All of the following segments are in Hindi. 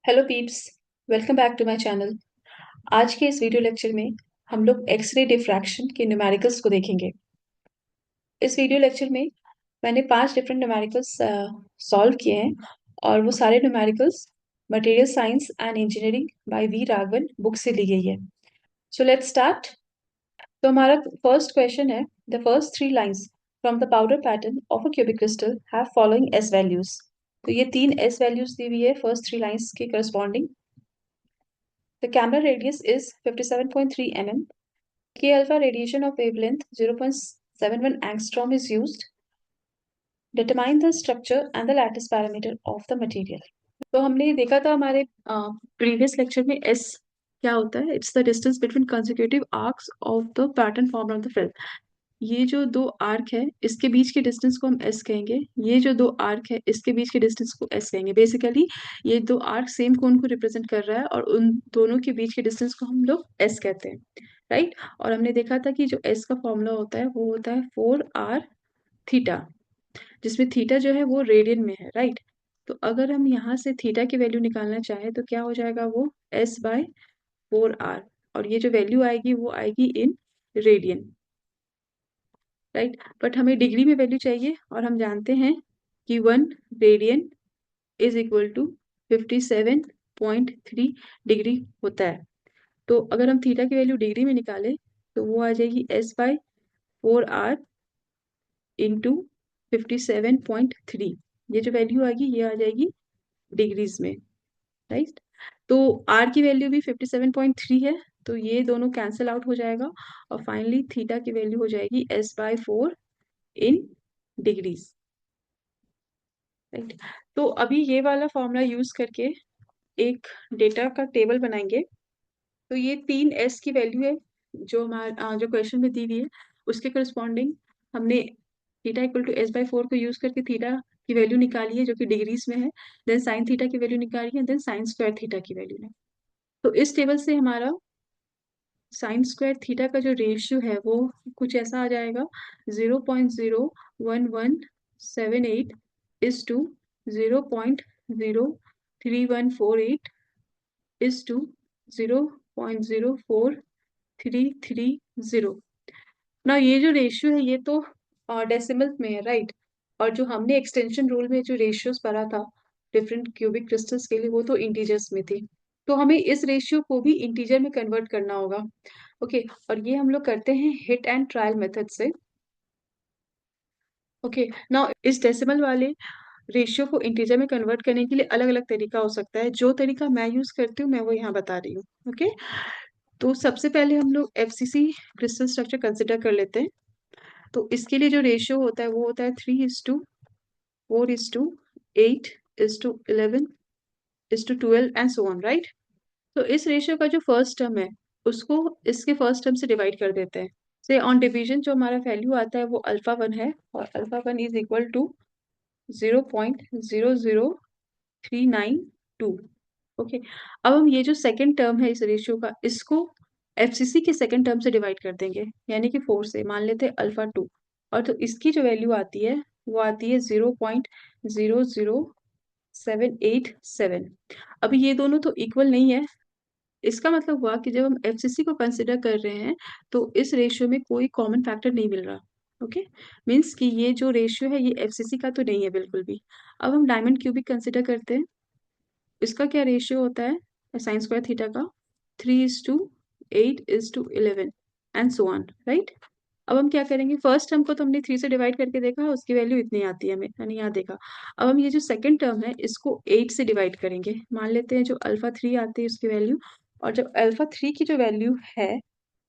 Hello peeps. Welcome back to my channel. आज के इस वीडियो लेक्चर में हम लोग एक्सरे डिफ्रैक्शन के न्यूमेरिकल्स को देखेंगे। इस वीडियो लेक्चर में मैंने 5 डिफरेंट न्यूमेरिकल्स सॉल्व किए हैं और वो सारे numericals material science and engineering by V Raghavan book से ली गई है। So let's start. तो हमारा फर्स्ट क्वेश्चन है, the first 3 lines from the powder pattern of a cubic crystal have following S values. तो ये 3 एस वैल्यूज दी हुई है फर्स्ट 3 लाइंस के corresponding. The camera radius is 57.3 mm. K alpha radiation of wavelength 0.71 angstrom is used. Determine the structure and the lattice parameter of the material. तो हमने देखा था हमारे प्रीवियस लेक्चर में S क्या होता है। It's the distance between consecutive arcs of the pattern form of the film. ये जो दो आर्क है इसके बीच के डिस्टेंस को हम एस कहेंगे, ये जो दो आर्क है इसके बीच के डिस्टेंस को एस कहेंगे। बेसिकली ये दो आर्क सेम कोण को रिप्रेजेंट कर रहा है और उन दोनों के बीच के डिस्टेंस को हम लोग एस कहते हैं, राइट। और हमने देखा था कि जो एस का फॉर्मूला होता है वो होता है 4r थीटा, जिसमें थीटा जो है वो रेडियन में है, राइट। तो अगर हम यहाँ से थीटा की वैल्यू निकालना चाहें तो क्या हो जाएगा, वो S/4r, और ये जो वैल्यू आएगी वो आएगी इन रेडियन, राइट। बट हमें डिग्री में वैल्यू चाहिए और हम जानते हैं कि 1 radian is equal to 57.3 degree होता है। तो अगर हम थीटा की वैल्यू डिग्री में निकालें तो वो आ जाएगी S/4r इंटू 57.3। ये जो वैल्यू आएगी ये आ जाएगी डिग्रीज में, राइट। तो r की वैल्यू भी 57.3 है, तो ये दोनों कैंसिल आउट हो जाएगा और फाइनली थीटा की वैल्यू हो जाएगी S/4 इन डिग्रीज, राइट। तो अभी ये वाला फॉर्मूला यूज करके एक डेटा का टेबल बनाएंगे। तो ये 3s की वैल्यू है जो हमारा जो क्वेश्चन में दी हुई है, उसके करस्पॉन्डिंग हमने थीटा इक्वल टू S/4 को यूज करके थीटा की वैल्यू निकाली है जो कि डिग्रीज में है, देन साइन थीटा की वैल्यू निकाली है, देन साइन स्क्वायर थीटा की वैल्यू है। तो इस टेबल से हमारा साइन स्क्वायर थीटा का जो रेशियो है वो कुछ ऐसा आ जाएगा, 0.01178 इज टू 0.03148 इज टू 0.04330। ना ये जो रेशियो है ये तो डेसिमल में है, राइट। और जो हमने एक्सटेंशन रूल में जो रेशियोज पढ़ा था डिफरेंट क्यूबिक क्रिस्टल्स के लिए वो तो इंटीजर्स में थी। तो हमें इस रेशियो को भी इंटीजर में कन्वर्ट करना होगा, ओके। और ये हम लोग करते हैं हिट एंड ट्रायल मेथड से, ओके। नाउ इस डेसिमल वाले रेशियो को इंटीजर में कन्वर्ट करने के लिए अलग अलग तरीका हो सकता है। जो तरीका मैं यूज करती हूँ मैं वो यहाँ बता रही हूँ, ओके। तो सबसे पहले हम लोग FCC क्रिस्टल स्ट्रक्चर कंसिडर कर लेते हैं। तो इसके लिए जो रेशियो होता है वो होता है 3:4:8:11:12 एंड सो ऑन, राइट। तो इस रेशियो का जो फर्स्ट टर्म है उसको इसके फर्स्ट टर्म से डिवाइड कर देते हैं। से ऑन डिवीजन जो हमारा वैल्यू आता है वो α1 है और α1 इज इक्वल टू 0.00392, ओके। अब हम ये जो सेकंड टर्म है इस रेशियो का इसको FCC के सेकंड टर्म से डिवाइड कर देंगे, यानी कि 4 से, मान लेते हैं α2। और तो इसकी जो वैल्यू आती है वो आती है 0.00787। अभी ये दोनों तो इक्वल नहीं है, इसका मतलब हुआ कि जब हम FCC को कंसिडर कर रहे हैं तो इस रेशियो में कोई कॉमन फैक्टर नहीं मिल रहा, ओके। मीन्स कि ये जो रेशियो है ये FCC का तो नहीं है बिल्कुल भी। अब हम डायमंड क्यूबिक कंसिडर करते हैं। इसका क्या रेशियो होता है साइन स्क्वायर थीटा का, 3:8:11 एंड सो ऑन, राइट। अब हम क्या करेंगे, फर्स्ट टर्म को तो हमने 3 से डिवाइड करके देखा, उसकी वैल्यू इतनी आती है हमें, यानी यहाँ देखा। अब हम ये जो सेकंड टर्म है इसको 8 से डिवाइड करेंगे, मान लेते हैं जो α3 आती है उसकी वैल्यू। और जब α3 की जो वैल्यू है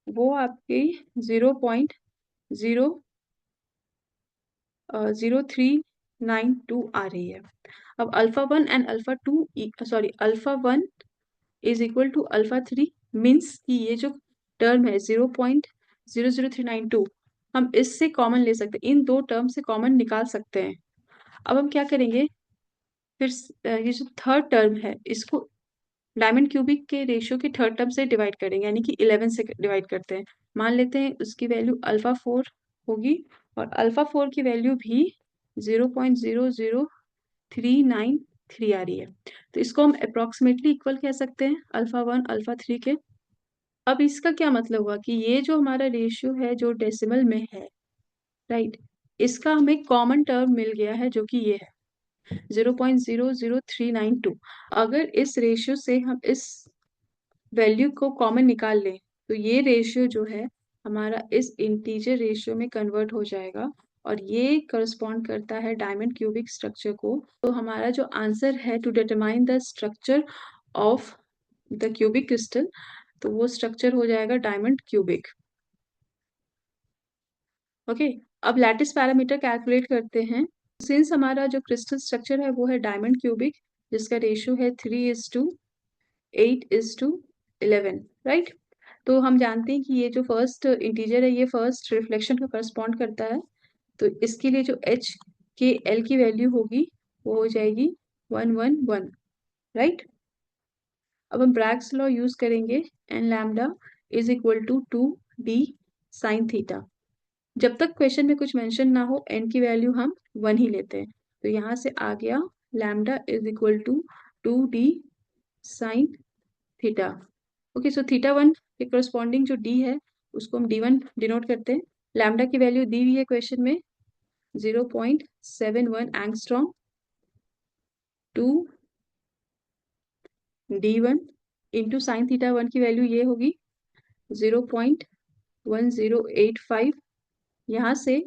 वो आपकी 0.00392 आ रही है। अब α1 and α2 sorry α1 is equal to α3, means कि ये जो टर्म है 0.00392 हम इससे कॉमन ले सकते हैं, इन दो टर्म से कॉमन निकाल सकते हैं। अब हम क्या करेंगे, फिर ये जो थर्ड टर्म है इसको डायमंड क्यूबिक के रेशियो के थर्ड टर्म से डिवाइड करेंगे, यानी कि 11 से डिवाइड करते हैं। मान लेते हैं उसकी वैल्यू α4 होगी और α4 की वैल्यू भी 0.00392 3 आ रही है। तो इसको हम अप्रोक्सीमेटली इक्वल कह सकते हैं अल्फा 1 अल्फा 3 के। अब इसका क्या मतलब हुआ कि ये जो हमारा रेशियो है जो डेसिमल में है, राइट, इसका हमें कॉमन टर्म मिल गया है जो कि ये है 0.00392। अगर इस रेशियो से हम इस वैल्यू को कॉमन निकाल लें तो ये रेशियो जो है हमारा इस इंटीजर रेशियो में कन्वर्ट हो जाएगा और ये करस्पॉन्ड करता है डायमंड क्यूबिक स्ट्रक्चर को। तो हमारा जो आंसर है to determine the structure of the cubic crystal, तो वो स्ट्रक्चर हो जाएगा डायमंड क्यूबिक। ओके, अब लैटिस पैरामीटर कैलकुलेट करते हैं। सिंस हमारा जो क्रिस्टल स्ट्रक्चर है वो है डायमंड क्यूबिक जिसका रेशियो है 3:8:11, राइट। तो हम जानते हैं कि ये जो फर्स्ट इंटीजर है ये फर्स्ट रिफ्लेक्शन को करस्पॉन्ड करता है। तो इसके लिए जो एच के एल की वैल्यू होगी वो हो जाएगी 111, राइट। अब हम ब्रैग्स लॉ यूज करेंगे, n lambda is equal to 2d sine theta. जब तक क्वेश्चन में कुछ मेंशन ना हो एन की वैल्यू हम 1 ही लेते हैं। तो यहाँ से आ गया lambda is equal to 2d sine theta. Okay, so theta 1 के करस्पॉन्डिंग जो d है उसको हम d1 डिनोट करते हैं। लैम्डा की वैल्यू दी हुई है क्वेश्चन में 0.71 angstrom to d1 into sine theta 1 की वैल्यू ये होगी 0.1085। यहाँ से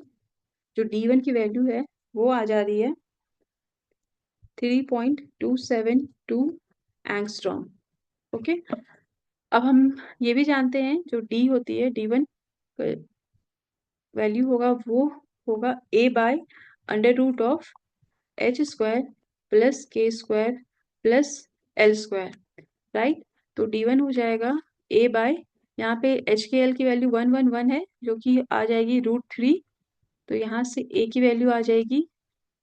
जो d1 की वैल्यू है वो आ जा रही है 3.272 एंगस्ट्रॉम। ओके, अब हम ये भी जानते हैं जो d होती है d1 वैल्यू होगा वो होगा a by under root of h square plus k square plus l square, right. तो d1 हो जाएगा a बाय, यहाँ पे एच के एल की वैल्यू 111 है जो कि आ जाएगी √3। तो यहाँ से a की वैल्यू आ जाएगी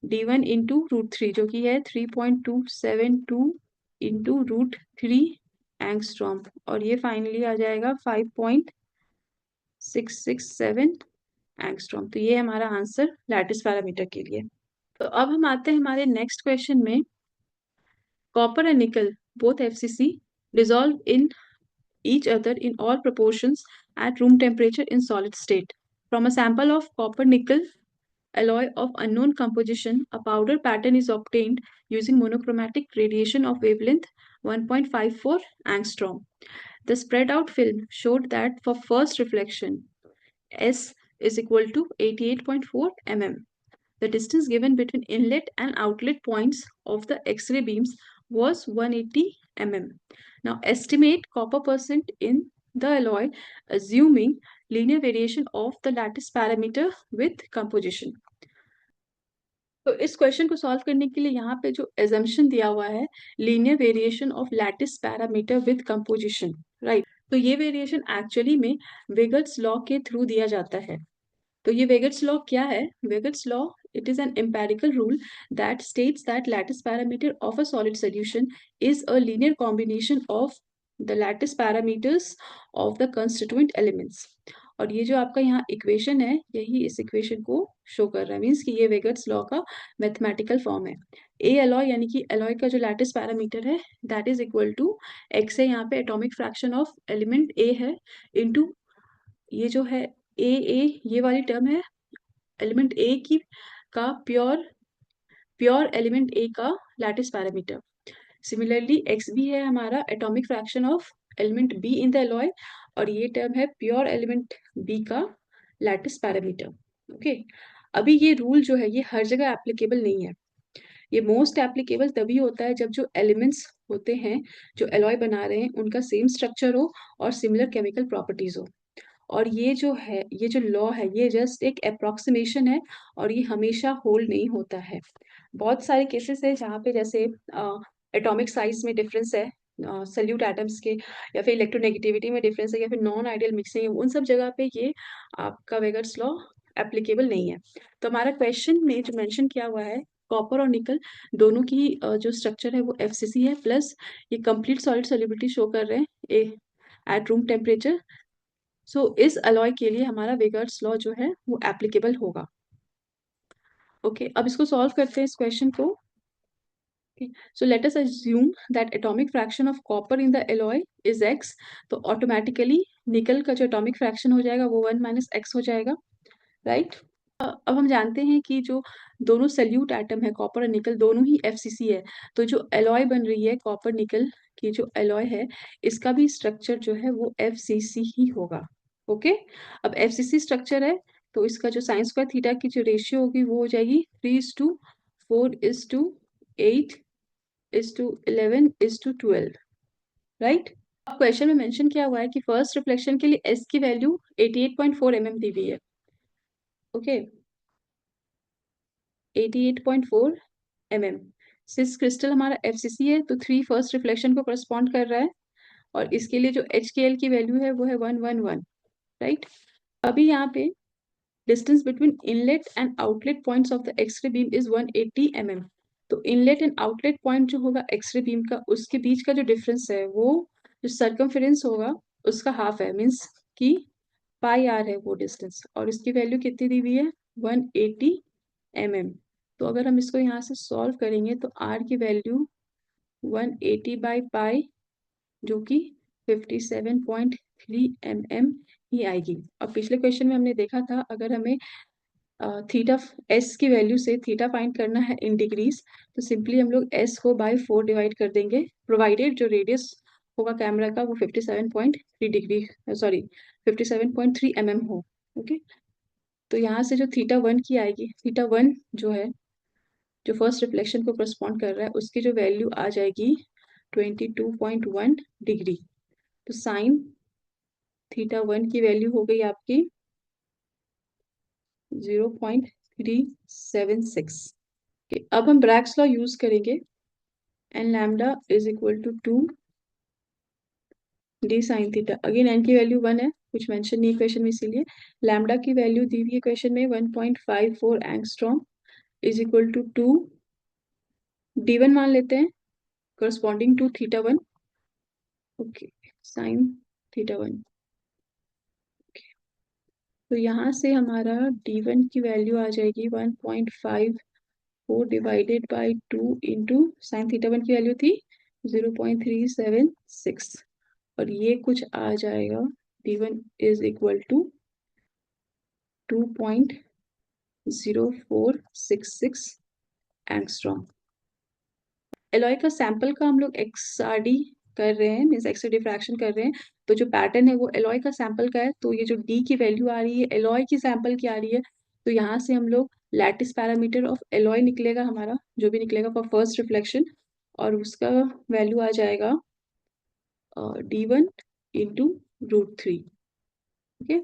d1 इंटू √3 जो कि है 3.272 इंटू √3 एंगस्ट्रॉम और ये फाइनली आ जाएगा 5.667 एंगस्ट्रॉम। तो ये हमारा आंसर लैटिस पैरामीटर के लिए। तो अब हम आते हैं हमारे नेक्स्ट क्वेश्चन में। कॉपर एंड निकल both FCC dissolve in each other in all proportions at room temperature in solid state. From a sample of copper nickel alloy of unknown composition, a powder pattern is obtained using monochromatic radiation of wavelength 1.54 angstrom. The spread out film showed that for first reflection, S is equal to 88.4 mm. The distance given between inlet and outlet points of the X-ray beams was 180 mm. Now estimate copper percent in the alloy assuming linear variation of the lattice parameter with composition. तो इस क्वेश्चन को सॉल्व करने के लिए यहाँ पे जो एजम्पशन दिया हुआ है linear variation of lattice parameter with composition, right. तो ये वेरिएशन एक्चुअली में वेगर्स लॉ के थ्रू दिया जाता है। तो ये वेगर्स लॉ क्या है? वेगर्स law, it is an empirical rule that states that lattice parameter of a solid solution is a linear combination of the lattice parameters of the constituent elements. और ये जो आपका यहाँ इक्वेशन है यही इस इक्वेशन को शो कर रहा है, मीन्स कि ये वेगर्स लॉ का मैथमेटिकल फॉर्म है। ए अलॉय यानी कि अलॉय का जो लैटिस पैरामीटर है that is equal to x है, यहाँ पे atomic fraction of element A है, इनटू ये जो है ए ये वाली टर्म है एलिमेंट ए की का प्योर एलिमेंट ए का लैटिस पैरामीटर। सिमिलरली एक्स भी है हमारा atomic fraction of element be in the alloy और ये टर्म है प्योर एलिमेंट बी का लैटिस पैरामीटर। ओके, अभी ये रूल जो है ये हर जगह एप्लीकेबल नहीं है। ये मोस्ट एप्लीकेबल तभी होता है जब जो एलिमेंट्स होते हैं जो अलॉय बना रहे हैं उनका सेम स्ट्रक्चर हो और सिमिलर केमिकल प्रॉपर्टीज हो। और ये जो है ये जो लॉ है ये जस्ट एक अप्रोक्सीमेशन है और ये हमेशा होल्ड नहीं होता है। बहुत सारे केसेस है जहाँ पे जैसे एटॉमिक साइज में डिफरेंस है सल्यूट एटम्स के, या फिर इलेक्ट्रोनेगेटिविटी में डिफरेंस है, या फिर नॉन आइडियल मिक्सिंग है, उन सब जगह पे ये आपका वेगर्स लॉ एप्लीकेबल नहीं है। तो हमारा क्वेश्चन में जो मेंशन किया हुआ है कॉपर और निकल दोनों की जो स्ट्रक्चर है वो FCC है, प्लस ये कंप्लीट सॉलिड सॉल्युबिलिटी शो कर रहे हैं एट रूम टेम्परेचर। सो इस अलॉय के लिए हमारा वेगर्स लॉ जो है वो एप्लीकेबल होगा। ओके, अब इसको सॉल्व करते हैं इस क्वेश्चन को। Okay. So let us assume that atomic fraction of copper in the alloy is x. तो ऑटोमेटिकली निकल का जो एटॉमिक फ्रैक्शन हो जाएगा वो 1 माइनस एक्स हो जाएगा, राइट। अब हम जानते हैं कि जो दोनों सल्यूट एटम है कॉपर और निकल दोनों ही एफसीसी है, तो जो एलॉय बन रही है कॉपर निकल की जो एलॉय है इसका भी स्ट्रक्चर जो है वो एफसीसी ही होगा। ओके, अब एफसीसी स्ट्रक्चर है तो इसका जो साइन स्क्वायर थीटा की जो रेशियो होगी वो हो जाएगी 3:4:8 11:12, राइट। अब क्वेश्चन में मेंशन किया हुआ है कि फर्स्ट रिफ्लेक्शन के लिए एस की वैल्यू 88.4 mm दी हुई है। Okay, 88.4 mm। सिंस क्रिस्टल हमारा एफसीसी है तो 3 फर्स्ट रिफ्लेक्शन को करस्पॉन्ड कर रहा है और इसके लिए जो एच के एल की वैल्यू है वो है 111, राइट। अभी यहाँ पे distance between inlet and outlet points of the X-ray beam is 180 mm। तो इनलेट एंड आउटलेट पॉइंट जो होगा एक्सरे बीम का उसके बीच का जो डिफरेंस है वो जो सर्कमफेरेंस होगा उसका हाफ है, मीन्स कि पाई आर है वो डिस्टेंस, और इसकी वैल्यू कितनी दी हुई है 180 mm। तो अगर हम इसको यहाँ से सॉल्व करेंगे तो आर की वैल्यू 180 बाई पाई जो कि 57.3 mm ही आएगी। और पिछले क्वेश्चन में हमने देखा था अगर हमें थीटा एस की वैल्यू से थीटा फाइंड करना है इन डिग्रीज तो सिंपली हम लोग एस को बाय 4 डिवाइड कर देंगे, प्रोवाइडेड जो रेडियस होगा कैमरा का वो 57.3 डिग्री, सॉरी 57.3 mm हो। ओके, तो यहाँ से जो थीटा वन की आएगी, थीटा वन जो है जो फर्स्ट रिफ्लेक्शन को करस्पॉन्ड कर रहा है उसकी जो वैल्यू आ जाएगी 22.1 डिग्री। तो साइन थीटा वन की वैल्यू हो गई आपकी 0.376। अब हम ब्रैग्स लॉ यूज करेंगे, n lambda is equal to 2 d sine theta. Again n की वैल्यू 1 है, कुछ मेंशन नहीं क्वेश्चन में, इसीलिए लैम्डा की वैल्यू दी हुई है क्वेश्चन में 1.54 angstrom is equal to 2 d one मान लेते हैं corresponding to theta one. Okay, sine theta one. तो यहाँ से हमारा डी1 की वैल्यू आ जाएगी 1.54 divided by 2 into sine theta one की वैल्यू थी 0.376 और ये कुछ आ जाएगा d one is equal to 2.0466 angstrom. Alloy का सैंपल का हम लोग एक्सआरडी कर रहे हैं, मीन्स एक्सरे डिफ्रैक्शन कर रहे हैं, तो जो पैटर्न है वो एलॉय का सैंपल का है। तो ये जो डी की वैल्यू आ रही है एलॉय की सैंपल की आ रही है, तो यहाँ से हम लोग लैटिस पैरामीटर ऑफ एलॉय निकलेगा हमारा, जो भी निकलेगा फॉर फर्स्ट रिफ्लेक्शन, और उसका वैल्यू आ जाएगा d1 into √3। Okay,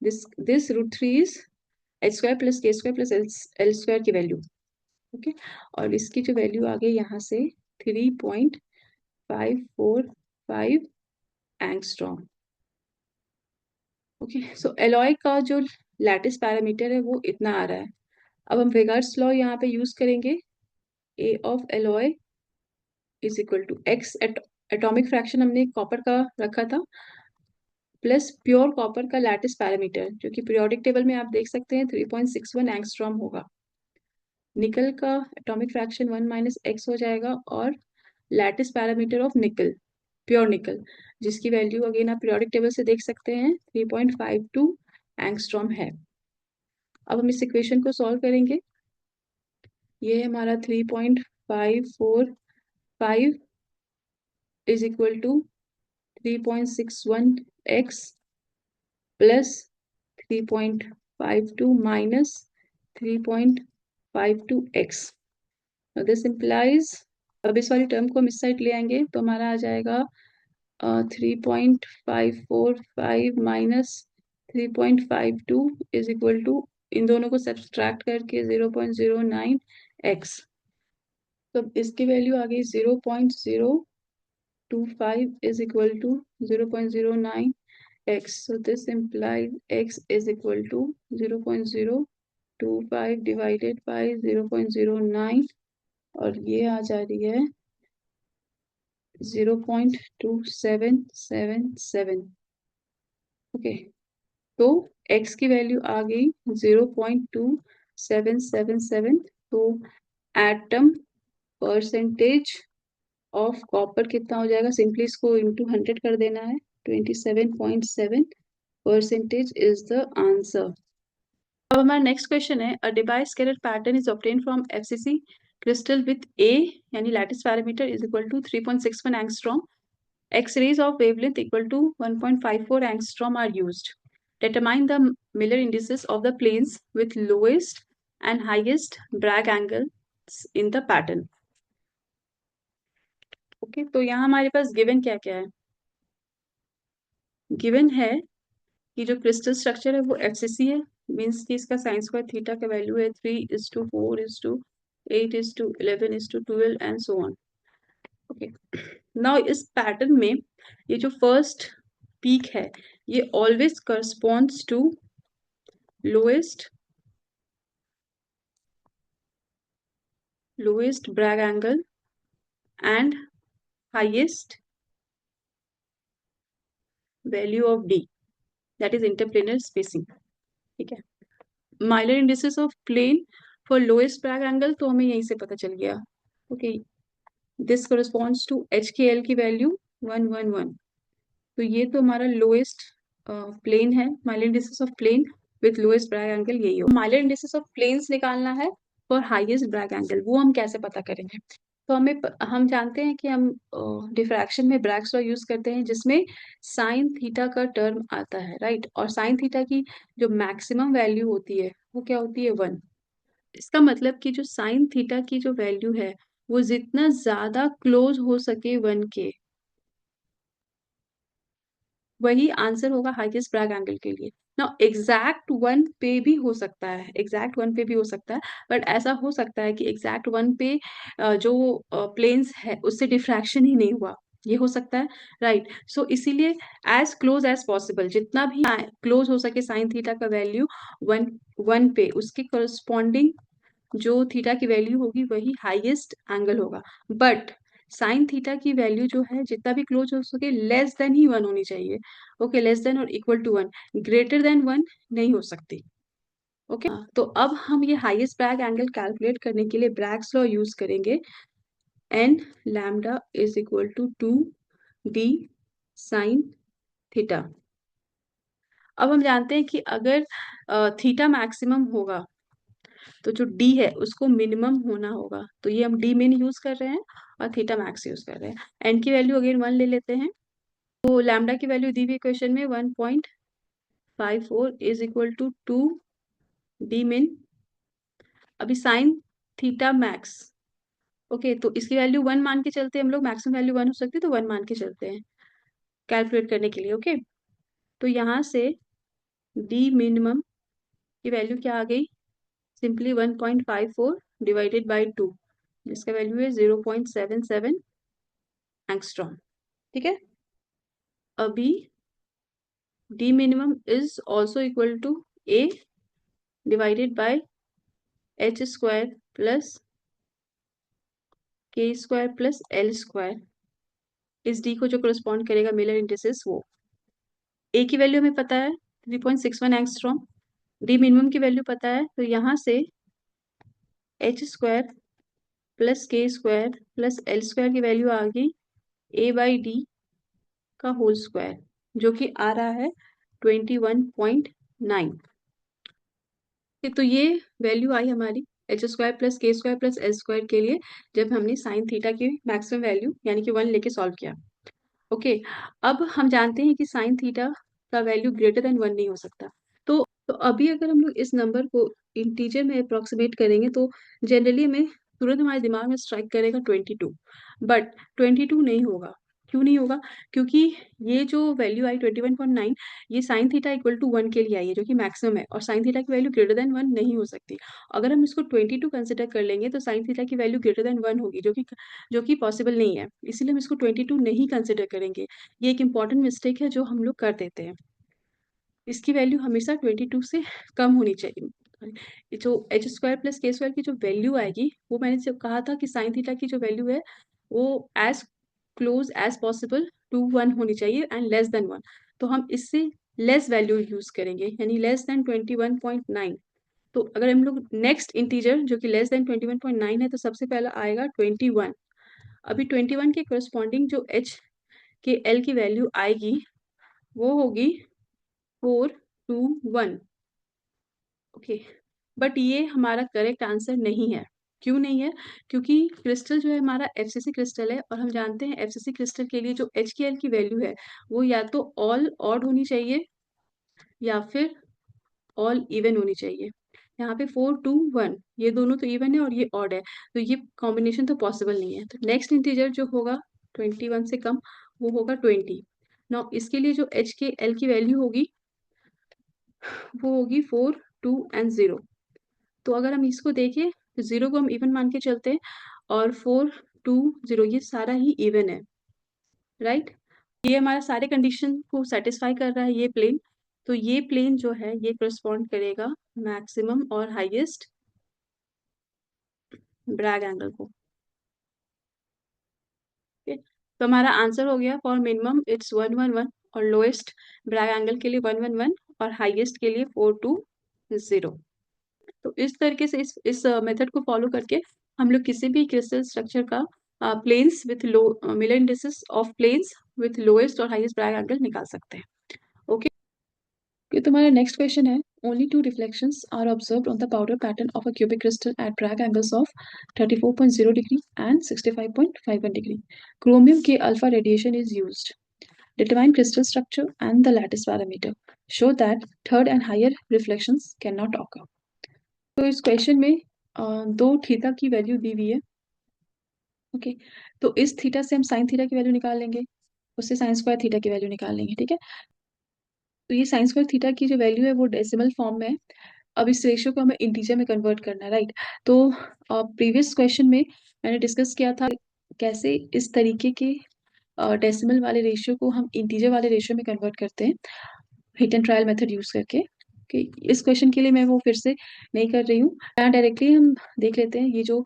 this √3 is h square plus k square plus l square की वैल्यू। ओके, और इसकी जो वैल्यू आ गई यहाँ से 3.545 एंगस्ट्रॉम। ओके, सो एलॉय का जो लैटिस पैरामीटर है वो इतना आ रहा है। अब हम वेगार्ड्स लॉ यहाँ पे यूज करेंगे, a of alloy is equal to x, atomic fraction हमने कॉपर का रखा था, प्लस प्योर कॉपर का लैटिस पैरामीटर जो कि पीरियोडिक टेबल में आप देख सकते हैं 3.61 एंगस्ट्रॉम होगा। निकल का एटॉमिक फ्रैक्शन 1 माइनस एक्स हो जाएगा, और लैटिस पैरामीटर ऑफ निकल, प्योर निकल, जिसकी वैल्यू अगेन आप पीरियोडिक टेबल से देख सकते हैं 3.52 एंगस्ट्रॉम है। अब हम इस इक्वेशन को सॉल्व करेंगे। ये है हमारा 3.545 is equal to 3.61 x plus 3.52 minus 3.52 x. This implies, अब इस वाली टर्म को हम इस साइड ले आएंगे तो हमारा आ जाएगा 3.545 माइनस 3.52 इज इक्वल टू, इन दोनों को सब्सट्रैक्ट करके 0.09 एक्स। तो इसकी वैल्यू आ गई 0.025 is equal to 0.09 x. So this implies x is equal to 0.025 divided by 0.09 और ये आ जा रही है 0.2777। ओके, तो x की वैल्यू आ गई 0.2777। तो एटम परसेंटेज ऑफ कॉपर कितना हो जाएगा, सिंपली इसको इंटू 100 कर देना है, 27.7% इज द आंसर। अब हमारा नेक्स्ट क्वेश्चन है, a Debye Scherrer pattern is obtain from FCC crystal with a यानी lattice parameter is equal to 3.61 angstrom, X-rays of wavelength equal to 1.54 angstrom are used. Determine the Miller indices of the planes with lowest and highest Bragg angles in the pattern. Okay, तो यहाँ हमारे पास given क्या क्या है? Given है कि जो क्रिस्टल स्ट्रक्चर है वो FCC है, मीन्स कि इसका साइन स्क्वायर थीटा का वैल्यू है 3:4:8:11:12 and so on. Okay, now इस पैटर्न में ये जो फर्स्ट पीक है ये always corresponds to lowest Bragg angle and highest value of D, that is interplanar spacing। ठीक है, Miller indices of plane for lowest Bragg angle तो हमें यहीं से पता चल गया। Okay, this corresponds to HKL की वैल्यू 111, तो ये तो हमारा लोएस्ट प्लेन है, Miller indices of plane with lowest Bragg angle यही हो। माइलर इंडिसेस ऑफ प्लेन्स निकालना है फॉर हाईएस्ट ब्रैग एंगल, वो हम कैसे पता करेंगे? तो हम जानते हैं कि हम डिफ्रैक्शन में ब्रैग्स लॉ यूज करते हैं जिसमें साइन थीटा का टर्म आता है, राइट, और साइन थीटा की जो मैक्सिमम वैल्यू होती है वो क्या होती है 1। इसका मतलब कि जो साइन थीटा की जो वैल्यू है वो जितना ज्यादा क्लोज हो सके 1 के, वही आंसर होगा हाईएस्ट ब्रैग एंगल के लिए। ना एग्जैक्ट 1 पे भी हो सकता है, एग्जैक्ट 1 पे भी हो सकता है, बट ऐसा हो सकता है कि एग्जैक्ट 1 पे जो प्लेन्स है उससे डिफ्रैक्शन ही नहीं हुआ, ये हो सकता है, राइट। सो इसीलिए एज क्लोज एज पॉसिबल, जितना भी क्लोज हो सके साइन थीटा का वैल्यू 1 पे, उसके करस्पॉन्डिंग जो थीटा की वैल्यू होगी वही हाईएस्ट एंगल होगा। बट साइन थीटा की वैल्यू जो है जितना भी क्लोज हो सके लेस देन ही 1 होनी चाहिए। ओके, लेस देन और इक्वल टू 1, ग्रेटर देन 1 नहीं हो सकती। ओके, तो अब हम ये हाईएस्ट ब्रैग एंगल कैलकुलेट करने के लिए ब्रैग्स लॉ यूज करेंगे, n lambda is equal to 2d sine theta. अब हम जानते हैं कि अगर थीटा मैक्सिमम होगा तो जो डी है उसको मिनिमम होना होगा, तो ये हम डी मिन यूज कर रहे हैं और थीटा मैक्स यूज कर रहे हैं। एन की वैल्यू अगेन 1 ले लेते हैं, तो लैम्डा की वैल्यू दी हुई क्वेश्चन में 1.54 इज इक्वल टू 2 डी मिन। अभी साइन थीटा मैक्स, ओके, तो इसकी वैल्यू 1 मान के चलते हैं हम लोग, मैक्सिमम वैल्यू 1 हो सकती है तो 1 मान के चलते हैं कैलकुलेट करने के लिए। ओके, तो यहाँ से डी मिनिमम की वैल्यू क्या आ गई, सिंपली 1.54 डिवाइडेड बाई 2, जिसका वैल्यू है 0.77 एंगस्ट्रॉम। ठीक है, अभी d minimum is also equal to a divided by h square plus k square plus l square, इस डी को जो करस्पॉन्ड करेगा मिलर इंडिसेस वो। ए की वैल्यू हमें पता है 3.61 एंगस्ट्रॉम, डी मिनिमम की वैल्यू पता है, तो यहाँ से H square plus k square plus l square की वैल्यू आ गई ए बाई डी का होल स्क्वायर, जो कि आ रहा है 21.9। तो ये वैल्यू आई हमारी H square plus k square plus l square के लिए जब हमने साइन थीटा की मैक्सिमम वैल्यू यानी कि 1 लेके सॉल्व किया। ओके, अब हम जानते हैं कि साइन थीटा का वैल्यू ग्रेटर देन 1 नहीं हो सकता, तो अभी अगर हम लोग इस नंबर को इंटीजर में अप्रोक्सीमेट करेंगे तो जनरली हमें तुरंत हमारे दिमाग में स्ट्राइक करेगा 22, बट 22 नहीं होगा। क्यों नहीं होगा? क्योंकि ये जो वैल्यू आई 21.9 ये साइन थीटा इक्वल टू 1 के लिए आई है जो कि मैक्सिमम है, और साइन थीटा की वैल्यू ग्रेटर देन 1 नहीं हो सकती। अगर हम इसको 22 कंसिडर कर लेंगे तो साइन थीटा की वैल्यू ग्रेटर देन 1 होगी, जो कि पॉसिबल नहीं है, इसीलिए हम इसको 22 नहीं कंसिडर करेंगे। ये एक इंपॉर्टेंट मिस्टेक है जो हम लोग कर देते हैं, इसकी वैल्यू हमेशा 22 से कम होनी चाहिए। जो H square plus k square की जो वैल्यू आएगी वो मैंने जब कहा था कि साइन थीटा की जो वैल्यू है वो as close as possible to 1 होनी चाहिए एंड लेस देन 1, तो हम इससे लेस वैल्यू यूज करेंगे यानी लेस देन 21.9। तो अगर हम लोग नेक्स्ट इंटीजर जो कि लेस देन 21.9 है तो सबसे पहला आएगा 21। अभी 21 के करस्पॉन्डिंग जो h के l की वैल्यू आएगी वो होगी 421। ओके, बट ये हमारा करेक्ट आंसर नहीं है। क्यों नहीं है? क्योंकि क्रिस्टल जो है हमारा एफसीसी क्रिस्टल है और हम जानते हैं एफसीसी क्रिस्टल के लिए जो एच की एल की वैल्यू है वो या तो ऑल ऑड होनी चाहिए या फिर ऑल इवन होनी चाहिए। यहाँ पे 421 ये दोनों तो इवन है और ये ऑड है, तो ये कॉम्बिनेशन तो पॉसिबल नहीं है। तो नेक्स्ट इंटीजर जो होगा 21 से कम वो होगा 20। नाउ इसके लिए जो एच के एल की वैल्यू होगी वो होगी 4, 2 एंड 0। तो अगर हम इसको देखें तो 0 को हम इवन मान के चलते हैं और 4, 2, 0 ये सारा ही इवन है, राइट। ये हमारा सारे कंडीशन को सेटिस्फाई कर रहा है ये प्लेन। तो ये प्लेन जो है ये करस्पॉन्ड करेगा मैक्सिमम और हाईएस्ट ब्रैग एंगल को। ठीक है, तो हमारा आंसर हो गया फॉर मिनिमम इट्स 111 और लोएस्ट ब्रैग एंगल के लिए 111 और हाईएस्ट के लिए 420। तो इस तरीके से इस मेथड को फॉलो करके हम लोग किसी भी क्रिस्टल स्ट्रक्चर का planes with low Miller indices of planes with lowest और हाईएस्ट ब्रैग एंगल निकाल सकते हैं। ओके, ये तुम्हारा नेक्स्ट क्वेश्चन है। Only two reflections are observed on the powder pattern of a cubic crystal at Bragg angles of 34.0 degree and 65.51 degree. Chromium के alpha radiation is used. Determine crystal structure and the lattice parameter. Show that third and higher reflections cannot occur. तो इस क्वेश्चन में दो थीटा की वैल्यू दी हुई है। ओके, तो इस थीटा से हम साइन थीटा की वैल्यू निकाल लेंगे, उससे साइन स्क्वायर थीटा की वैल्यू निकाल लेंगे। ठीक है, तो ये साइन स्क्वायर थीटा की जो वैल्यू है वो डेसिमल फॉर्म में है। अब इस रेशियो को हमें इंटीजर में कन्वर्ट करना है, राइट। तो प्रीवियस क्वेश्चन में मैंने डिस्कस किया था कैसे इस तरीके के डेसिमल वाले रेशियो को हम इंटीजर वाले रेशियो में कन्वर्ट करते हैं hit and trial method use करके। कि इस क्वेश्चन के लिए मैं वो फिर से नहीं कर रही हूँ, यहाँ डायरेक्टली हम देख लेते हैं। ये जो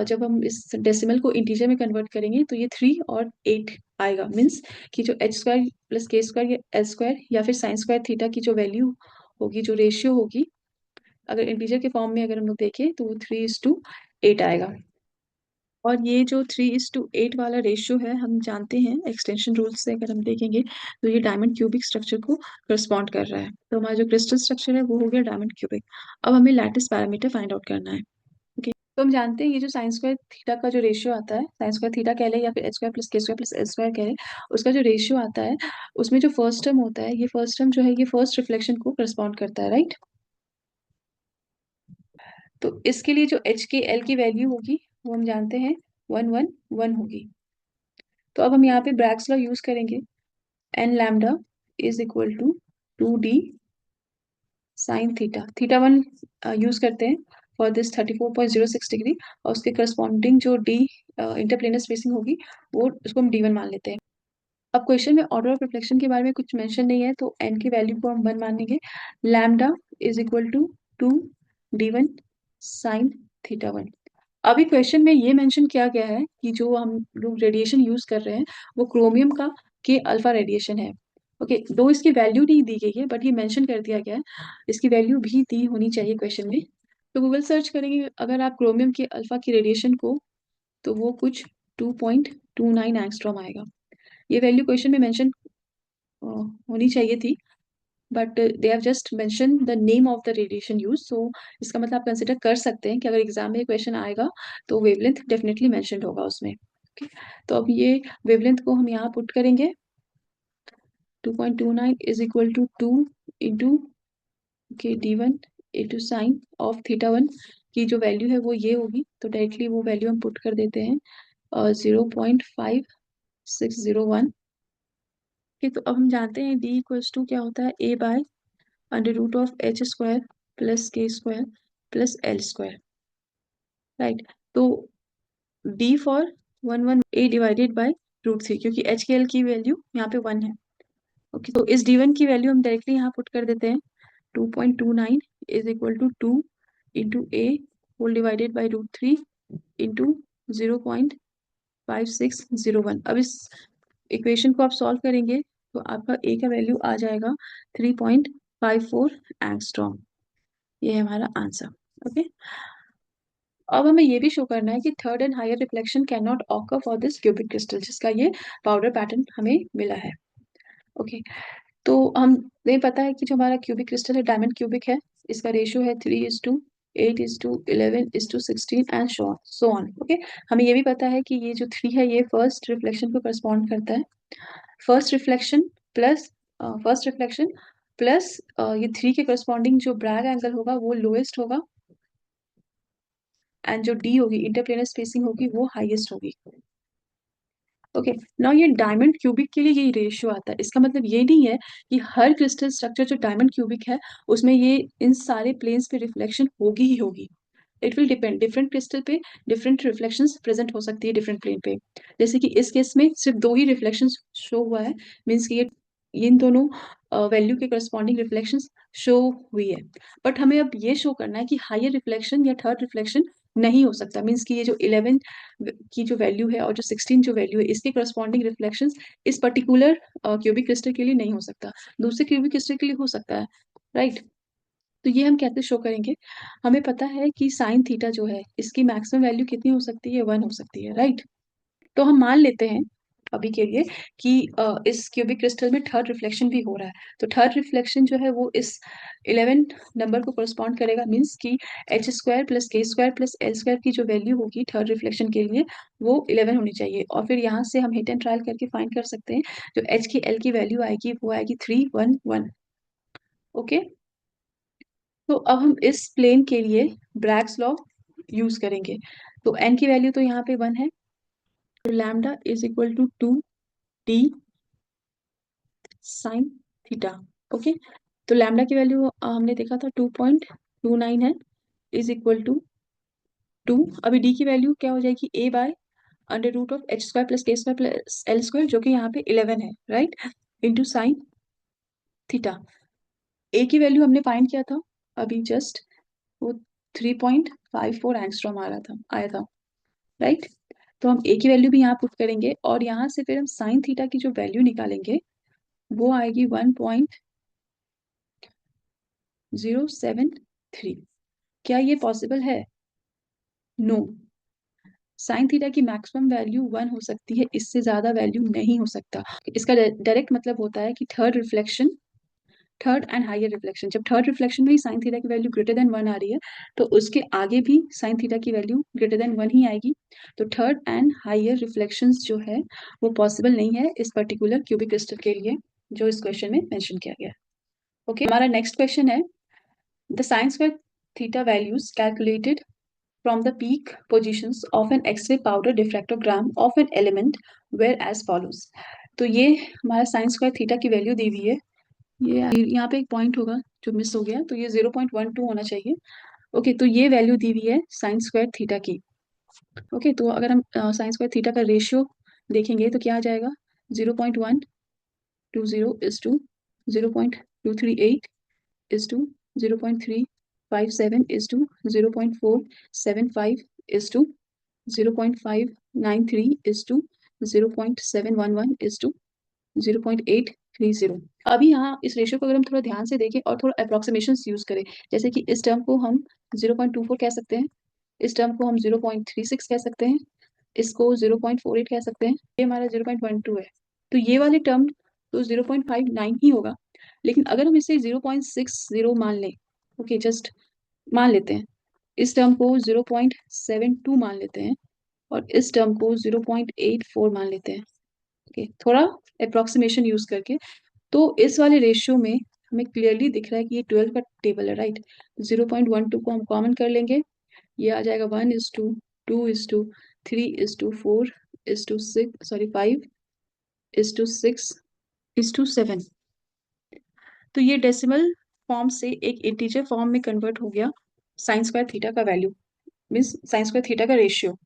जब हम इस डेसिमल को इंटीजर में कन्वर्ट करेंगे तो ये 3 और 8 आएगा। मीन्स कि जो H square plus k square या एल स्क्वायर या फिर साइन स्क्वायर थीटा की जो वैल्यू होगी, जो रेशियो होगी, अगर इंटीजर के फॉर्म में अगर हम लोग देखें तो वो 3:8 आएगा। और ये जो 3:8 वाला रेशियो है हम जानते हैं एक्सटेंशन रूल से अगर हम देखेंगे तो ये डायमंड क्यूबिक स्ट्रक्चर को करस्पॉन्ड कर रहा है। तो हमारा जो क्रिस्टल स्ट्रक्चर है वो हो गया डायमंड क्यूबिक। अब हमें लैटिस पैरामीटर फाइंड आउट करना है। ओके, तो हम जानते हैं ये जो साइन स्क्वायर थीटा का जो रेशियो आता है, साइन स्क्वायर थीटा कह ले या फिर H square plus k square plus l square कह ले, उसका जो रेशियो आता है उसमें जो फर्स्ट टर्म होता है, ये फर्स्ट टर्म जो है ये फर्स्ट रिफ्लेक्शन को करस्पॉन्ड करता है, राइट। तो इसके लिए जो एच के एल की वैल्यू होगी वो हम जानते हैं 111 होगी। तो अब हम यहाँ पे ब्रैग्स लॉ यूज करेंगे। N lambda is equal to 2d sine theta, theta one use करते हैं फॉर दिस 34.06 डिग्री और उसके करस्पॉन्डिंग जो डी इंटरप्लेनर स्पेसिंग होगी वो उसको हम d1 मान लेते हैं। अब क्वेश्चन में ऑर्डर ऑफ रिफ्लेक्शन के बारे में कुछ मेंशन नहीं है तो n की वैल्यू को हम 1 मानेंगे। Lambda is equal to 2d1 sine theta 1। अभी क्वेश्चन में ये मेंशन किया गया है कि जो हम लोग रेडिएशन यूज कर रहे हैं वो क्रोमियम का के अल्फा रेडिएशन है। ओके, दो इसकी वैल्यू नहीं दी गई है बट ये मेंशन कर दिया गया है, इसकी वैल्यू भी दी होनी चाहिए क्वेश्चन में। तो गूगल सर्च करेंगे अगर आप क्रोमियम के अल्फा की रेडिएशन को, तो वो कुछ 2.29 एंगस्ट्रॉम आएगा। ये वैल्यू क्वेश्चन में मेंशन होनी चाहिए थी but they have just mention the name of the radiation use. So इसका मतलब आप कंसिडर कर सकते हैं कि अगर एग्जाम में क्वेश्चन आएगा तो वेवलेंथ डेफिनेटली मेंशन होगा उसमें। okay? तो अब ये वेवलेंथ को हम यहाँ पुट करेंगे। 2.29 इज इक्वल टू 2 इंटू के d1 into sign of theta 1 की जो वैल्यू है वो ये होगी। तो डायरेक्टली वो वैल्यू हम पुट कर देते हैं 0.5601। तो अब हम जानते हैं d इक्वल्स टू क्या होता है, a by under root of h square plus k square plus l square, right. तो d for 1 a divided by √3 क्योंकि h के l की वैल्यू यहाँ पे 1 है। ओके, तो इस d1 की वैल्यू हम डायरेक्टली यहाँ पुट कर देते हैं। 2.29 is equal to 2 into a whole divided by √3 into 0.5601। अब इस इक्वेशन को आप सॉल्व करेंगे तो आपका a का वैल्यू आ जाएगा 3.54 एंगस्ट्रॉम। ये है हमारा आंसर। ओके, अब हमें ये भी शो करना है कि third and higher reflection can not occur for this cubic crystal, जिसका ये पाउडर पैटर्न हमें मिला है। ओके, तो हमें पता है कि जो हमारा क्यूबिक क्रिस्टल है डायमंड क्यूबिक है, इसका रेशियो है 3:8:11:16 एंड सो ऑन। ओके, हमें ये भी पता है कि ये जो 3 है ये फर्स्ट रिफ्लेक्शन को करस्पॉन्ड करता है। First reflection plus first reflection plus ये 3 के करस्पॉन्डिंग जो ब्रैग एंगल होगा वो लोएस्ट होगा, एंड जो डी होगी इंटरप्लेनर स्पेसिंग होगी वो हाईएस्ट होगी। ओके, नाउ ये डायमंड क्यूबिक के लिए ये रेशियो आता है। इसका मतलब ये नहीं है कि हर क्रिस्टल स्ट्रक्चर जो डायमंड क्यूबिक है उसमें ये इन सारे प्लेन्स पे रिफ्लेक्शन होगी ही होगी। It will depend, different crystal पे डिफरेंट रिफ्लेक्शंस प्रेजेंट हो सकती है डिफरेंट प्लेन पे। जैसे कि इस केस में सिर्फ 2 ही रिफ्लेक्शंस शो हुआ है, मीन्स कि ये इन दोनों वैल्यू के करस्पॉन्डिंग रिफ्लेक्शंस शो हुई है। बट हमें अब ये शो करना है कि हायर रिफ्लेक्शन या थर्ड रिफ्लेक्शन नहीं हो सकता, मीन्स कि ये जो 11 की जो वैल्यू है और जो 16 जो वैल्यू है इसके करस्पॉन्डिंग रिफ्लेक्शंस इस पर्टिकुलर क्यूबिक क्रिस्टल के लिए नहीं हो सकता, दूसरे क्यूबिक क्रिस्टल के लिए हो सकता है, राइट। तो ये हम कैसे शो करेंगे? हमें पता है कि साइन थीटा जो है इसकी मैक्सिमम वैल्यू कितनी हो सकती है? 1 हो सकती है, राइट। तो हम मान लेते हैं अभी के लिए कि इस क्यूबिक क्रिस्टल में थर्ड रिफ्लेक्शन भी हो रहा है। तो थर्ड रिफ्लेक्शन जो है वो इस 11 नंबर को करस्पॉन्ड करेगा, मीन्स कि h² plus k² plus l² की जो वैल्यू होगी थर्ड रिफ्लेक्शन के लिए वो 11 होनी चाहिए। और फिर यहाँ से हम हिट एंड ट्रायल करके फाइंड कर सकते हैं। जो h की l की वैल्यू आएगी वो आएगी 3 1 1। ओके, तो अब हम इस प्लेन के लिए ब्रैग्स लॉ यूज करेंगे। तो n की वैल्यू तो यहाँ पे 1 है, तो lambda is equal to 2t sine theta. Okay, तो लैम्डा की वैल्यू हमने देखा था 2.29 है, इज इक्वल टू 2। अभी डी की वैल्यू क्या हो जाएगी? a by under root of h² plus k² plus l², जो कि यहाँ पे 11 है, right, into sine theta. a की वैल्यू हमने फाइंड किया था अभी जस्ट, वो 3.54 एंगस्ट्रॉम आया था, राइट। तो हम a की वैल्यू भी यहाँ पुट करेंगे और यहाँ से फिर हम साइन थीटा की जो वैल्यू निकालेंगे वो आएगी 1.073। क्या ये पॉसिबल है? नो, साइन थीटा की मैक्सिमम वैल्यू 1 हो सकती है, इससे ज्यादा वैल्यू नहीं हो सकता। इसका डायरेक्ट मतलब होता है कि थर्ड एंड हायर रिफ्लेक्शन, जब थर्ड रिफ्लेक्शन में ही साइन थीटा की वैल्यू ग्रेटर देन 1 आ रही है तो उसके आगे भी साइन थीटा की वैल्यू ग्रेटर देन 1 ही आएगी। तो थर्ड एंड हायर रिफ्लेक्शंस जो है वो पॉसिबल नहीं है इस पर्टिकुलर क्यूबिक क्रिस्टल के लिए जो इस क्वेश्चन में मेंशन किया गया है। ओके, हमारा नेक्स्ट क्वेश्चन है the sign square theta values calculated from the peak positions of an X-ray powder diffractogram of an element were as follows। तो ये हमारा साइन स्क्वायर थीटा की वैल्यू दी हुई है। ये यहाँ पे एक पॉइंट होगा जो मिस हो गया, तो ये 0.12 होना चाहिए। ओके, तो ये वैल्यू दी हुई है साइन स्क्वायर थीटा की। ओके, तो अगर हम साइन स्क्वायर थीटा का रेशियो देखेंगे तो क्या आ जाएगा? 0.120 is to 0.238 is to 0.357 is to 0.475 is to 0.593 is to 0.711 is to 0.830। अभी यहाँ इस रेशियो को अगर हम थोड़ा ध्यान से देखें और थोड़ा अप्रोक्सीमेशन यूज करें, जैसे कि इस टर्म को हम 0.24 कह सकते हैं, इस टर्म को हम 0.36 कह सकते हैं, इसको 0.48 कह सकते हैं, ये हमारा 0.12 है। तो ये वाले टर्म तो 0.59 ही होगा, लेकिन अगर हम इसे 0.60 मान लें, ओके जस्ट मान लेते हैं, इस टर्म को 0.72 मान लेते हैं और इस टर्म को 0.84 मान लेते हैं, ओके थोड़ा अप्रोक्सीमेशन यूज करके, तो इस वाले रेशियो में हमें क्लियरली दिख रहा है कि ये 12 का टेबल है, राइट। 0.12 को हम कॉमन कर लेंगे, ये आ जाएगा 1:2:3:4:6 तो ये डेसिमल फॉर्म से एक इंटीजर फॉर्म में कन्वर्ट हो गया साइन स्क्वायर थीटा का value, means sign square theta का रेशियो।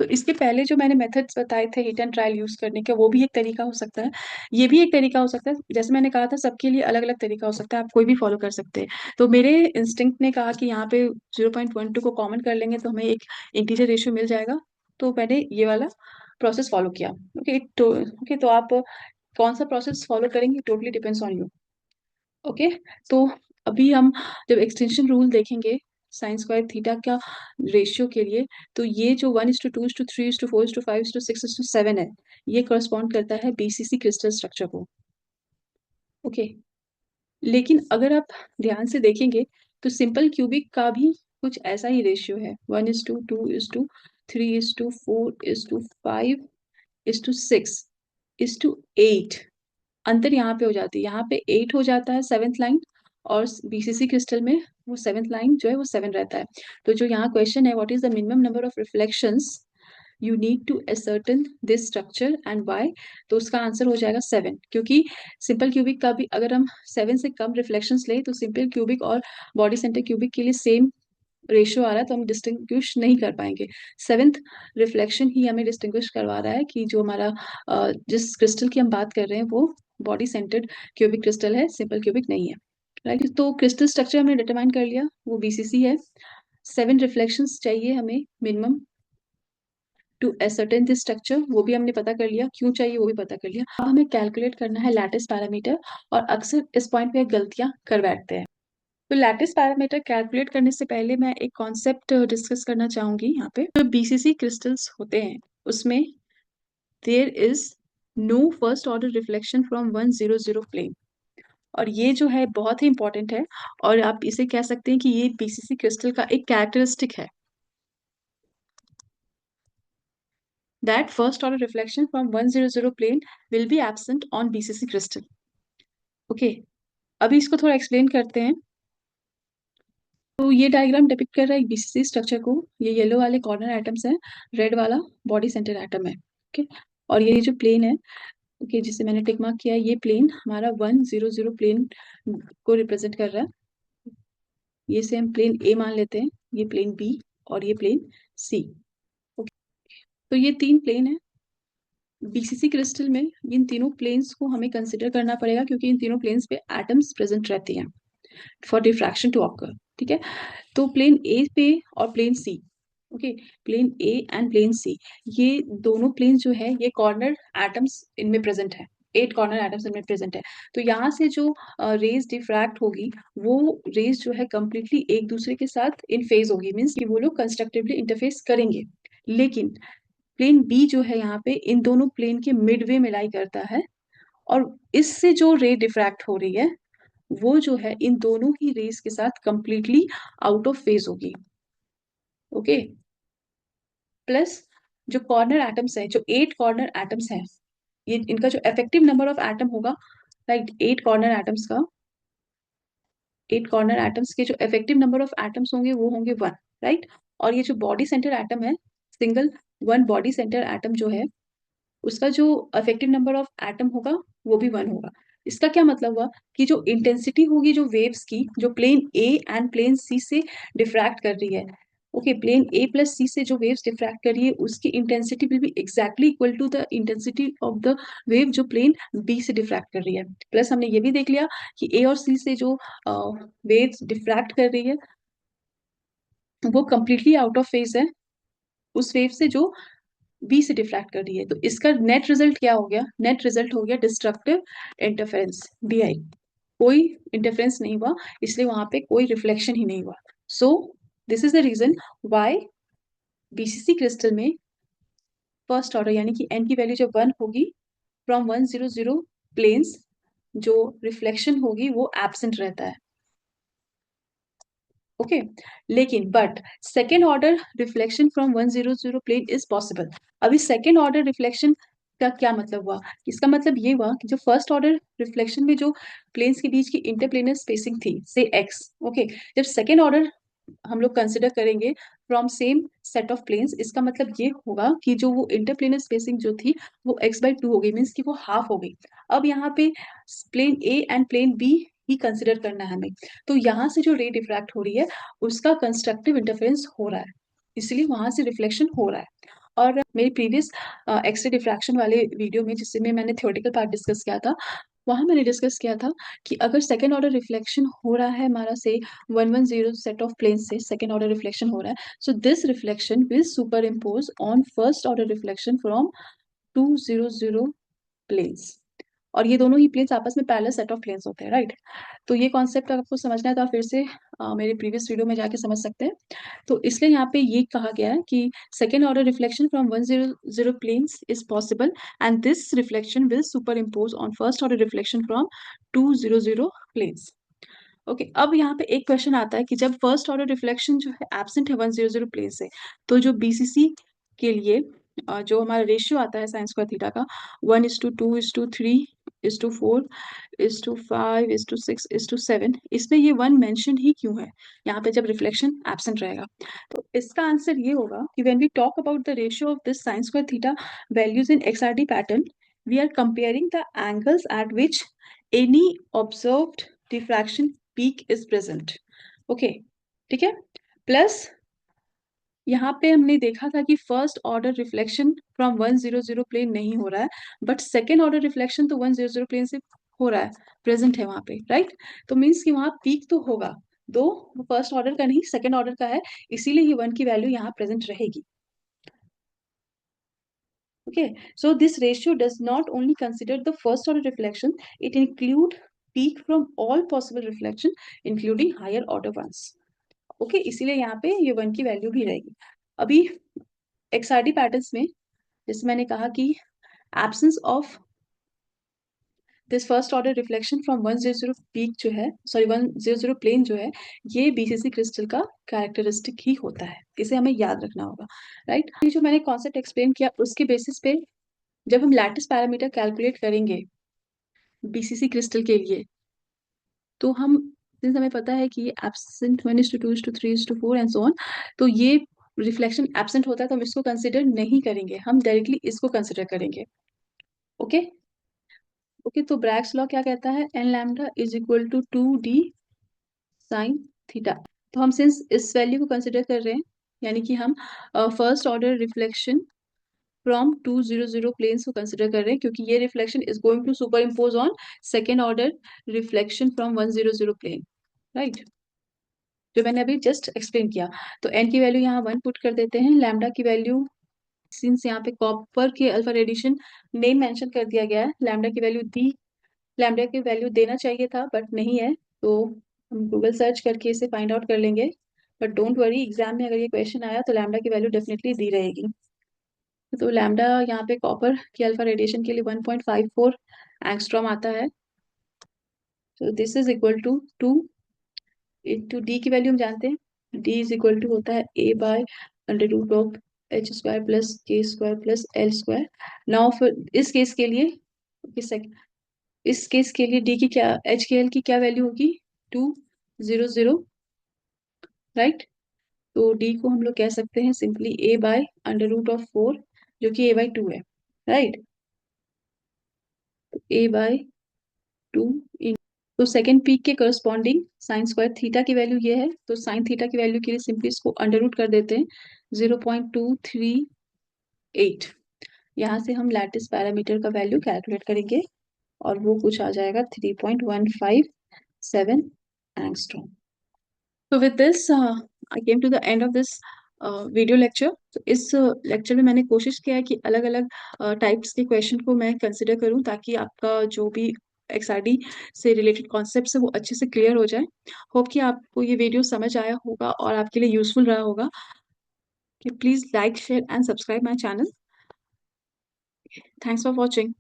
तो इसके पहले जो मैंने मेथड्स बताए थे हिट एंड ट्रायल यूज करने का, वो भी एक तरीका हो सकता है, ये भी एक तरीका हो सकता है। जैसे मैंने कहा था सबके लिए अलग अलग तरीका हो सकता है, आप कोई भी फॉलो कर सकते हैं। तो मेरे इंस्टिंक्ट ने कहा कि यहाँ पे 0.12 को कॉमन कर लेंगे तो हमें एक इंटीजर रेशियो मिल जाएगा, तो मैंने ये वाला प्रोसेस फॉलो किया। ओके, तो आप कौन सा प्रोसेस फॉलो करेंगे totally depends on you. Okay, तो अभी हम जब एक्सटेंशन रूल देखेंगे साइन स्क्वायर थीटा का रेशियो के लिए, तो ये जो 1:2:3:4:5:6:7 है, ये करस्पॉन्ड करता है बीसीसी क्रिस्टल स्ट्रक्चर को। ओके, लेकिन अगर आप ध्यान से देखेंगे तो सिंपल क्यूबिक का भी कुछ ऐसा ही रेशियो है, 1:2:3:4:5:6:8। अंतर यहाँ पे हो जाती है, यहाँ पे 8 हो जाता है सेवेंथ लाइन, और बीसीसी क्रिस्टल में वो सेवेंथ लाइन जो है वो 7 रहता है। तो जो यहाँ क्वेश्चन है, what is the minimum number of reflections you need to ascertain this structure and why, तो उसका आंसर हो जाएगा 7, क्योंकि सिंपल क्यूबिक का भी अगर हम 7 से कम रिफ्लेक्शंस लें तो सिंपल क्यूबिक और बॉडी सेंटर क्यूबिक के लिए सेम रेशियो आ रहा है, तो हम डिस्टिंग्विश नहीं कर पाएंगे। सेवेंथ रिफ्लेक्शन ही हमें डिस्टिंग्विश करवा रहा है कि जो हमारा जिस क्रिस्टल की हम बात कर रहे हैं वो बॉडी सेंटर्ड क्यूबिक क्रिस्टल है, सिंपल क्यूबिक नहीं है। राइट, तो क्रिस्टल स्ट्रक्चर हमने डिटरमाइन कर लिया, वो बीसीसी है। 7 रिफ्लेक्शंस चाहिए हमें minimum to ascertain this structure, वो भी हमने पता कर लिया, क्यों चाहिए वो भी पता कर लिया। अब हमें कैलकुलेट करना है लैटिस पैरामीटर, और अक्सर इस पॉइंट पे गलतियां कर बैठते हैं। तो लैटिस पैरामीटर कैलकुलेट करने से पहले मैं एक कॉन्सेप्ट डिस्कस करना चाहूंगी। यहाँ पे जो बीसीसी क्रिस्टल्स होते हैं उसमें there is no first order reflection from 100 plane, और ये जो है बहुत ही इंपॉर्टेंट है, और आप इसे कह सकते हैं कि ये बीसीसी क्रिस्टल का एक कैरेक्टरिस्टिक है, that first order reflection from 100 plane will be absent on BCC crystal. Okay, अभी इसको थोड़ा एक्सप्लेन करते हैं। तो ये डायग्राम डिपिक्ट कर रहा है एक बीसीसी स्ट्रक्चर को। ये येलो वाले कॉर्नर एटम्स हैं, रेड वाला बॉडी सेंटर एटम है। ओके, और ये जो प्लेन है, ओके, जिसे मैंने टिक मार्क किया है, ये प्लेन हमारा 100 प्लेन को रिप्रेजेंट कर रहा है। ये से हम प्लेन ए मान लेते हैं, ये प्लेन बी, और ये प्लेन सी। ओके, तो ये 3 प्लेन है बीसीसी क्रिस्टल में। इन तीनों प्लेन्स को हमें कंसिडर करना पड़ेगा, क्योंकि इन तीनों प्लेन्स पे एटम्स प्रेजेंट रहती हैं फॉर डिफ्रैक्शन टू ऑकर। ठीक है, तो प्लेन ए पे और plane C, okay, plane A and plane C, ये दोनों प्लेन जो है ये कॉर्नर एटम्स इनमें प्रेजेंट है, 8 कॉर्नर एटम्स इनमें प्रेजेंट है। तो यहाँ से जो रेज डिफ्रैक्ट होगी, वो रेज जो है कंप्लीटली एक दूसरे के साथ इन फेज होगी, मीन्स कि वो लोग कंस्ट्रक्टिवली इंटरफेस करेंगे। लेकिन प्लेन बी जो है यहाँ पे इन दोनों प्लेन के मिडवे में लाई करता है, और इससे जो रे डिफ्रैक्ट हो रही है वो जो है इन दोनों ही रेस के साथ कंप्लीटली आउट ऑफ फेज होगी। ओके, प्लस जो कॉर्नर एटम्स है, जो 8 कॉर्नर एटम्स हैं, ये इनका जो इफेक्टिव नंबर ऑफ एटम होगा, राइट, 8 कॉर्नर एटम्स का, 8 कॉर्नर एटम्स के जो इफेक्टिव नंबर ऑफ एटम्स होंगे वो होंगे 1, राइट। और ये जो बॉडी सेंटर एटम है, single one body centre atom जो है, उसका जो इफेक्टिव नंबर ऑफ एटम होगा वो भी 1 होगा। इसका क्या मतलब हुआ कि जो इंटेंसिटी होगी जो वेव्स की, जो plane A and plane C से डिफ्रैक्ट कर रही है, okay, plane A plus C से जो वेव्स डिफ्रैक्ट कर रही है उसकी intensity will be exactly equal to the intensity of the wave जो प्लेन बी से डिफ्रैक्ट कर रही है। प्लस हमने ये भी देख लिया कि ए और सी से जो वेव्स डिफ्रैक्ट कर रही है वो कंप्लीटली आउट ऑफ फेज है उस वेव से जो बी से डिफ्रैक्ट कर रही है। तो इसका नेट रिजल्ट क्या हो गया? नेट रिजल्ट हो गया डिस्ट्रक्टिव इंटरफेरेंस, डीआई। कोई इंटरफेरेंस नहीं हुआ, इसलिए वहां पे कोई रिफ्लेक्शन ही नहीं हुआ। So this is the reason why BCC crystal में फर्स्ट ऑर्डर यानी कि एन की वैल्यू जब 1 होगी, फ्रॉम 100 प्लेन्स जो रिफ्लेक्शन होगी वो एब्सेंट रहता है। ओके, लेकिन but second order reflection from 100 plane is possible. अभी सेकेंड ऑर्डर रिफ्लेक्शन का क्या मतलब हुआ? इसका मतलब ये हुआ कि जो फर्स्ट ऑर्डर रिफ्लेक्शन में जो प्लेन्स के बीच की इंटरप्लेनर स्पेसिंग थी, से एक्स, ओके, जब सेकेंड ऑर्डर हम लोग कंसिडर करेंगे from same set of planes, इसका मतलब ये होगा कि जो वो इंटरप्लेनर स्पेसिंग जो थी वो x/2 हो गई, मीन्स कि वो हाफ हो गई। अब यहाँ पे plane A and plane B ही कंसिडर करना है हमें, तो यहाँ से जो रे डिफ्रैक्ट हो रही है उसका कंस्ट्रक्टिव इंटरफेरेंस हो रहा है, इसलिए वहां से रिफ्लेक्शन हो रहा है। और मेरी प्रीवियस एक्सरे डिफ्रैक्शन वाले वीडियो में जिसमें मैंने थ्योरेटिकल पार्ट डिस्कस किया था, वहां मैंने डिस्कस किया था कि अगर सेकेंड ऑर्डर रिफ्लेक्शन हो रहा है हमारा से 110 सेट ऑफ प्लेन से सेकेंड ऑर्डर रिफ्लेक्शन हो रहा है, so this reflection will superimpose on first order reflection from 200 planes. और ये दोनों ही प्लेन्स आपस में पैरेलल सेट ऑफ प्लेन्स होते हैं, राइट। तो ये कॉन्सेप्ट आपको समझना है तो आप फिर से मेरे प्रीवियस वीडियो में जाके समझ सकते हैं। तो इसलिए यहाँ पे ये कहा गया है कि second order reflection from 100 planes is possible and this reflection will superimpose on first order reflection from 200 planes. Okay, अब यहाँ पे एक क्वेश्चन आता है कि जब फर्स्ट ऑर्डर रिफ्लेक्शन जो है एब्सेंट है 100 प्लेन से, तो जो बीसीसी के लिए जो हमारा रेशियो आता है साइन स्क्वायर थीटा का 1:2:3:4:5:6:7, इसमें ये 1 मेंशन ही क्यों है यहाँ पे जब रिफ्लेक्शन एब्सेंट रहेगा? तो इसका आंसर ये होगा कि when we talk about the ratio of this sine square theta values in XRD pattern, we are comparing the angles at which any observed diffraction peak is present. Okay, ठीक है। प्लस यहाँ पे हमने देखा था कि first order reflection from 100 plane नहीं हो रहा है, बट सेकेंड ऑर्डर रिफ्लेक्शन तो 100 प्लेन से हो रहा है, प्रेजेंट है वहां पे, राइट। तो मीन्स कि वहां पीक तो होगा, दो फर्स्ट ऑर्डर का नहीं सेकेंड ऑर्डर का है, इसीलिए ये 1 की वैल्यू यहाँ प्रेजेंट रहेगी। Okay, so this ratio does not only consider the first order reflection, it include peak from all possible reflection, including higher order ones. Okay, इसीलिए यहाँ पे ये 1 की वैल्यू भी रहेगी। अभी XRD पैटर्न्स में जैसे मैंने कहा कि absence of this first order reflection from 100 peak जो है, सॉरी 100 प्लेन जो है, ये बीसीसी क्रिस्टल का कैरेक्टरिस्टिक ही होता है, इसे हमें याद रखना होगा, राइट। ये जो मैंने कॉन्सेप्ट एक्सप्लेन किया उसके बेसिस पे जब हम लैटिस पैरामीटर कैलकुलेट करेंगे बीसीसी क्रिस्टल के लिए, तो हम सिंस हमें पता है कि ये एब्सेंट 1:2:3:4 एंड सो ऑन, तो ये रिफ्लेक्शन एब्सेंट होता है तो हम इसको कंसिडर नहीं करेंगे, हम डायरेक्टली इसको कंसिडर करेंगे। ओके ओके, तो ब्रैग्स लॉ क्या कहता है, n lambda is equal to 2d sine theta. तो हम सिंस इस वैल्यू को कंसिडर कर रहे हैं, यानी कि हम first order reflection from 200 planes को कंसिडर कर रहे हैं, क्योंकि ये reflection is going to superimpose on second order reflection from 100 plane, right, जो मैंने अभी जस्ट एक्सप्लेन किया। तो एन की वैल्यू यहाँ 1 पुट कर देते हैं, लैम्डा की वैल्यू सिंस यहाँ पे कॉपर के अल्फा रेडिएशन नेम मेंशन कर दिया गया है, लैम्डा की वैल्यू दी, लैम्डा की वैल्यू देना चाहिए था बट नहीं है, तो हम गूगल सर्च करके इसे फाइंड आउट कर लेंगे। बट डोंट वरी, एग्जाम में अगर ये क्वेश्चन आया तो लैम्डा की वैल्यू डेफिनेटली दी रहेगी। तो लैम्डा यहाँ पे कॉपर के अल्फा रेडिएशन के लिए 1.54 एंगस्ट्रॉम आता है। तो this is equal to 2 into d की वैल्यू हम जानते हैं, डी इज इक्वल टू होता है a by under root of h square plus k square plus l square. Now फिर इस केस के लिए, इस केस के लिए डी की क्या, एच के एल की क्या वैल्यू होगी, 200, राइट। तो डी को हम लोग कह सकते हैं simply a by under root of 4, जो कि a/2 है, राइट। a/2। तो सेकेंड पीक के करस्पॉन्डिंग साइन स्क्वायर थीटा की वैल्यू ये है, तो साइन थीटा की वैल्यू के लिए सिंपली इसको अंडर रूट कर देते हैं 0.238। यहाँ से हम लैटिस पैरामीटर का वैल्यू कैलकुलेट करेंगे और वो कुछ आ जाएगा 3.157 एंगस्ट्रॉम। तो with this I came to the end of this video lecture. तो इस लेक्चर में मैंने कोशिश किया है कि अलग अलग टाइप्स के क्वेश्चन को मैं कंसिडर करूं, ताकि आपका जो भी XRD से रिलेटेड कॉन्सेप्ट्स है वो अच्छे से क्लियर हो जाए। होप कि आपको ये वीडियो समझ आया होगा और आपके लिए यूजफुल रहा होगा। कि please like share and subscribe my channel. Thanks for watching.